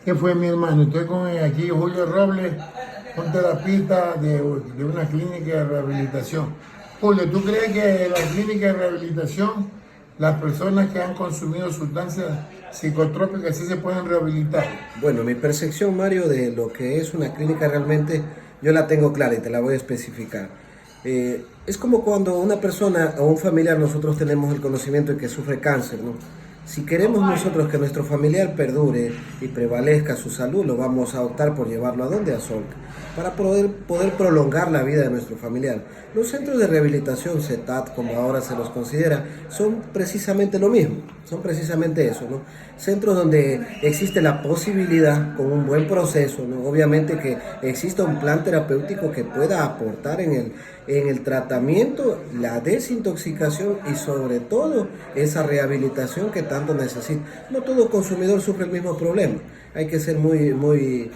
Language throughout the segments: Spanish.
¿Qué fue, mi hermano? Estoy con aquí Julio Robles, un terapista de una clínica de rehabilitación. Julio, ¿tú crees que en la clínica de rehabilitación las personas que han consumido sustancias psicotrópicas sí se pueden rehabilitar? Bueno, mi percepción, Mario, de lo que es una clínica realmente, yo la tengo clara y te la voy a especificar. Es como cuando una persona o un familiar, nosotros tenemos el conocimiento de que sufre cáncer, ¿no? Si queremos nosotros que nuestro familiar perdure y prevalezca su salud, lo vamos a optar por llevarlo a donde, a Solca, para poder prolongar la vida de nuestro familiar. Los centros de rehabilitación, CETAT, como ahora se los considera, son precisamente lo mismo, son precisamente eso, ¿no? Centros donde existe la posibilidad, con un buen proceso, ¿no? Obviamente que exista un plan terapéutico que pueda aportar en el tratamiento, la desintoxicación y sobre todo esa rehabilitación que tanto necesita. No todo consumidor sufre el mismo problema, hay que ser muy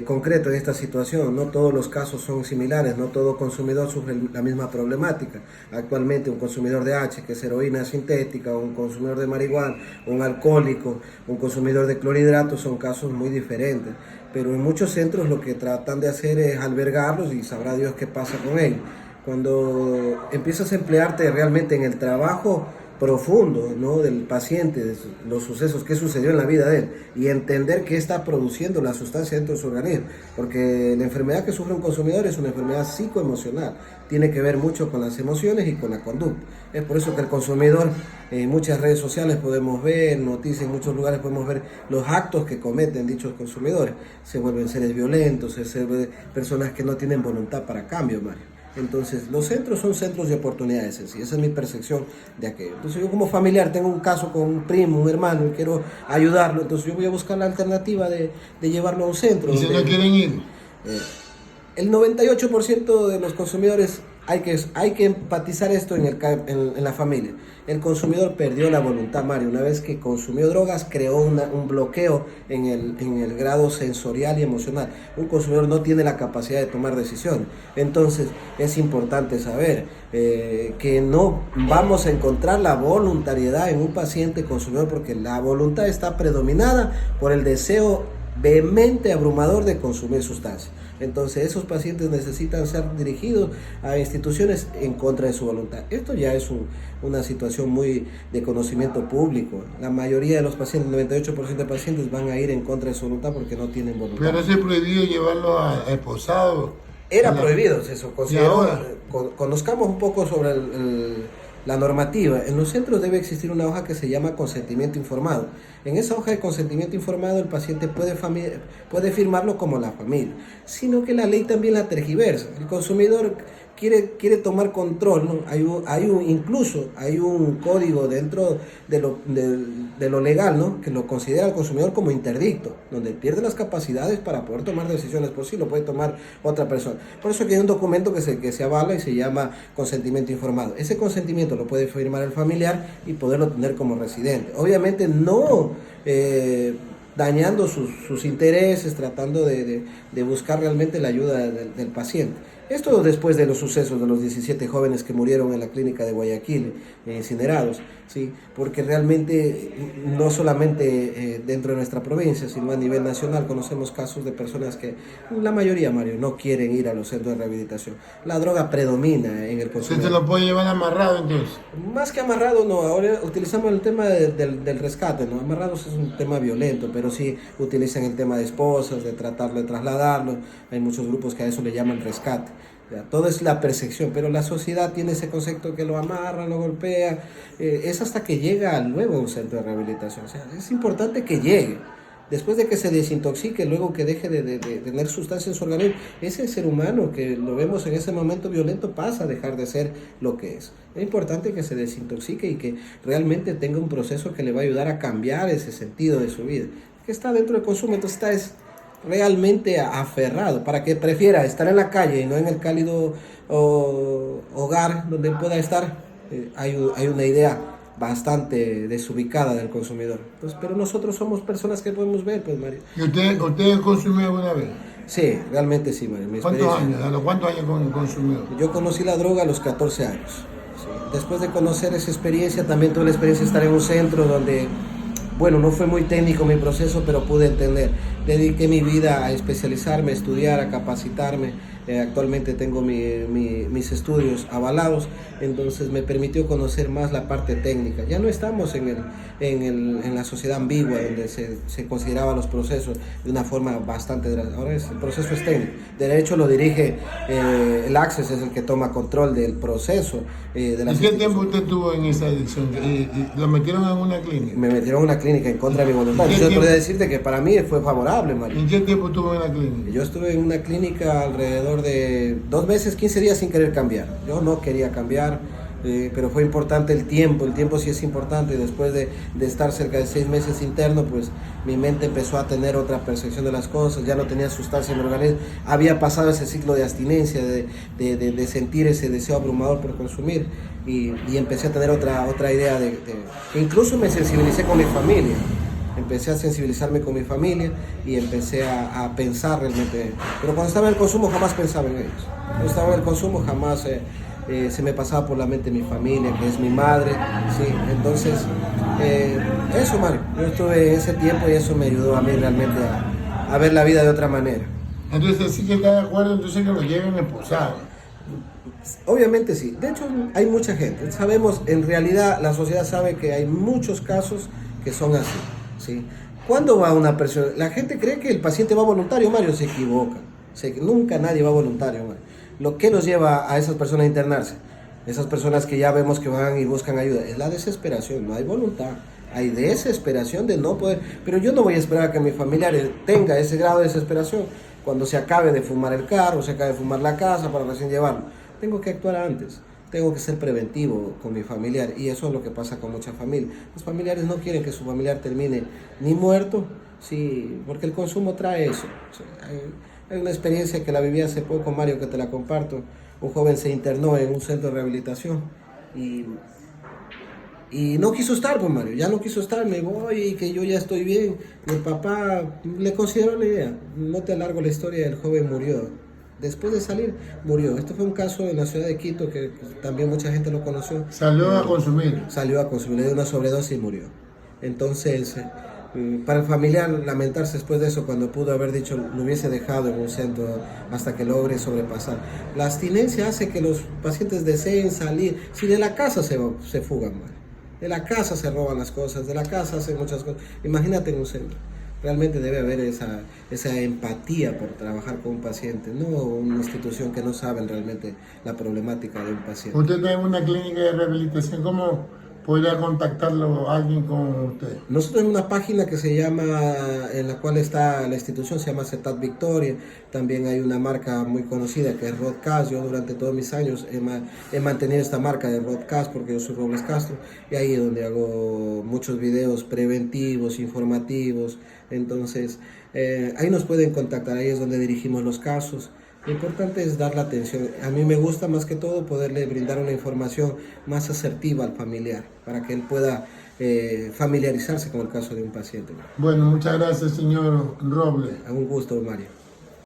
concreto en esta situación. No todos los casos son similares, no todo consumidor sufre la misma problemática. Actualmente un consumidor de H, que es heroína sintética, un consumidor de marihuana, un alcohólico, un consumidor de clorhidratos son casos muy diferentes. Pero en muchos centros lo que tratan de hacer es albergarlos y sabrá Dios qué pasa con ellos. Cuando empiezas a emplearte realmente en el trabajo profundo, ¿no?, del paciente, de los sucesos, qué sucedió en la vida de él, y entender qué está produciendo la sustancia dentro de su organismo, porque la enfermedad que sufre un consumidor es una enfermedad psicoemocional, tiene que ver mucho con las emociones y con la conducta. Es por eso que el consumidor, en muchas redes sociales podemos ver, noticias, en muchos lugares podemos ver los actos que cometen dichos consumidores. Se vuelven seres violentos, se vuelven personas que no tienen voluntad para cambio, Mario. Entonces, los centros son centros de oportunidades, y esa es mi percepción de aquello. Entonces, yo como familiar tengo un caso con un primo, un hermano, y quiero ayudarlo, entonces yo voy a buscar la alternativa de llevarlo a un centro. ¿Y si no quieren ir? Eh, el 98% de los consumidores, hay que empatizar esto en la familia. El consumidor perdió la voluntad, Mario. Una vez que consumió drogas, creó un bloqueo en el grado sensorial y emocional. Un consumidor no tiene la capacidad de tomar decisiones. Entonces, es importante saber que no vamos a encontrar la voluntariedad en un paciente consumidor, porque la voluntad está predominada por el deseo vehemente, abrumador de consumir sustancias. Entonces esos pacientes necesitan ser dirigidos a instituciones en contra de su voluntad. Esto ya es una situación muy de conocimiento público. La mayoría de los pacientes, el 98% de pacientes, van a ir en contra de su voluntad porque no tienen voluntad. Pero es prohibido llevarlo a esposado. Era prohibido, eso consideró. Ahora, Conozcamos un poco sobre la normativa. En los centros debe existir una hoja que se llama consentimiento informado. En esa hoja de consentimiento informado el paciente puede firmarlo como la familia, sino que la ley también la tergiversa. El consumidor quiere tomar control, ¿no? Incluso hay un código dentro de lo legal, ¿no?, que lo considera al consumidor como interdicto, donde pierde las capacidades para poder tomar decisiones. Por sí lo puede tomar otra persona. Por eso que hay un documento que se avala y se llama consentimiento informado. Ese consentimiento lo puede firmar el familiar y poderlo tener como residente. Obviamente no dañando sus intereses, tratando de buscar realmente la ayuda del paciente. Esto después de los sucesos de los 17 jóvenes que murieron en la clínica de Guayaquil, incinerados, ¿sí? Porque realmente no solamente dentro de nuestra provincia, sino a nivel nacional conocemos casos de personas que, la mayoría, Mario, no quieren ir a los centros de rehabilitación. La droga predomina en el ¿usted consumidor. se lo puede llevar amarrado entonces? Más que amarrado, no. Ahora utilizamos el tema del rescate, ¿no? Amarrados es un tema violento, pero sí utilizan el tema de esposas, de tratarlo, de trasladarlo. Hay muchos grupos que a eso le llaman rescate. Ya, todo es la percepción, pero la sociedad tiene ese concepto que lo amarra, lo golpea. Es hasta que llega luego a un centro de rehabilitación. O sea, es importante que llegue. Después de que se desintoxique, luego que deje de tener sustancias en su organismo, ese ser humano que lo vemos en ese momento violento pasa a dejar de ser lo que es. Es importante que se desintoxique y que realmente tenga un proceso que le va a ayudar a cambiar ese sentido de su vida. Que está dentro del consumo, entonces está realmente aferrado, para que prefiera estar en la calle y no en el cálido hogar donde pueda estar. Hay una idea bastante desubicada del consumidor. Entonces, pero nosotros somos personas que podemos ver, pues, Mario. ¿Y usted consumió alguna vez? Sí, realmente sí, Mario. ¿Cuántos años? ¿A los cuántos años consumió? Yo conocí la droga a los 14 años. Sí. Después de conocer esa experiencia, también tuve la experiencia de estar en un centro donde Bueno, no fue muy técnico mi proceso, pero pude entender. Dediqué mi vida a especializarme, a estudiar, a capacitarme. Actualmente tengo mis estudios avalados, entonces me permitió conocer más la parte técnica. Ya no estamos en la sociedad ambigua, donde se consideraban los procesos de una forma bastante drástica. Ahora el proceso es técnico. Derecho lo dirige el Access, es el que toma control del proceso. De las ¿Y qué tiempo usted tuvo en esa adicción? ¿Lo metieron en una clínica? Me metieron en una clínica en contra de mi voluntad. Yo podría decirte que para mí fue favorable, Mario. ¿En qué tiempo estuvo en la clínica? Yo estuve en una clínica alrededor de 2 meses, 15 días sin querer cambiar. Yo no quería cambiar, pero fue importante el tiempo sí es importante. Y después de estar cerca de 6 meses interno, pues mi mente empezó a tener otra percepción de las cosas, ya no tenía sustancia en mi organismo, había pasado ese ciclo de abstinencia, de sentir ese deseo abrumador por consumir, y empecé a tener otra idea incluso me sensibilicé con mi familia. Empecé a sensibilizarme con mi familia y empecé a pensar realmente. Pero cuando estaba en el consumo jamás pensaba en ellos. Cuando estaba en el consumo jamás se me pasaba por la mente mi familia, que es mi madre. Sí, entonces, eso, Mario. Yo estuve ese tiempo y eso me ayudó a mí realmente a ver la vida de otra manera. Entonces sí que está de acuerdo, entonces que lo lleven esposado. Obviamente sí. De hecho, hay mucha gente. Sabemos, en realidad, la sociedad sabe que hay muchos casos que son así. ¿Sí? ¿Cuándo va una persona? La gente cree que el paciente va voluntario, Mario, se equivoca. Nunca nadie va voluntario, Mario. Lo que nos lleva a esas personas a internarse, esas personas que ya vemos que van y buscan ayuda, es la desesperación, no hay voluntad. Hay desesperación de no poder. Pero yo no voy a esperar a que mi familiar tenga ese grado de desesperación cuando se acabe de fumar el carro, se acabe de fumar la casa para recién llevarlo. Tengo que actuar antes. Tengo que ser preventivo con mi familiar, y eso es lo que pasa con muchas familias. Los familiares no quieren que su familiar termine ni muerto, sí, porque el consumo trae eso. O sea, hay una experiencia que la viví hace poco, Mario, que te la comparto. Un joven se internó en un centro de rehabilitación y no quiso estar, pues, Mario, ya no quiso estar. Me voy, que yo ya estoy bien. Mi papá le consideró la idea. No te alargo la historia, el joven murió. Después de salir, murió. Este fue un caso en la ciudad de Quito que también mucha gente lo conoció. Salió a consumir. Salió a consumir, le dio una sobredosis y murió. Entonces, para el familiar lamentarse después de eso, cuando pudo haber dicho, lo hubiese dejado en un centro hasta que logre sobrepasar. La abstinencia hace que los pacientes deseen salir. Si de la casa se fugan, mal. De la casa se roban las cosas, de la casa hacen muchas cosas. Imagínate en un centro. Realmente debe haber esa empatía por trabajar con un paciente, no una institución que no sabe realmente la problemática de un paciente. Usted está en una clínica de rehabilitación, ¿cómo podría contactarlo alguien con usted? Nosotros tenemos una página que se llama, en la cual está la institución, se llama CETAT Victoria. También hay una marca muy conocida que es Rodcast. Yo durante todos mis años he mantenido esta marca de Rodcast porque yo soy Robles Castro, y ahí es donde hago muchos videos preventivos, informativos. Entonces, ahí nos pueden contactar, ahí es donde dirigimos los casos. Lo importante es dar la atención. A mí me gusta más que todo poderle brindar una información más asertiva al familiar, para que él pueda familiarizarse con el caso de un paciente. Bueno, muchas gracias, señor Robles. Un gusto, Mario.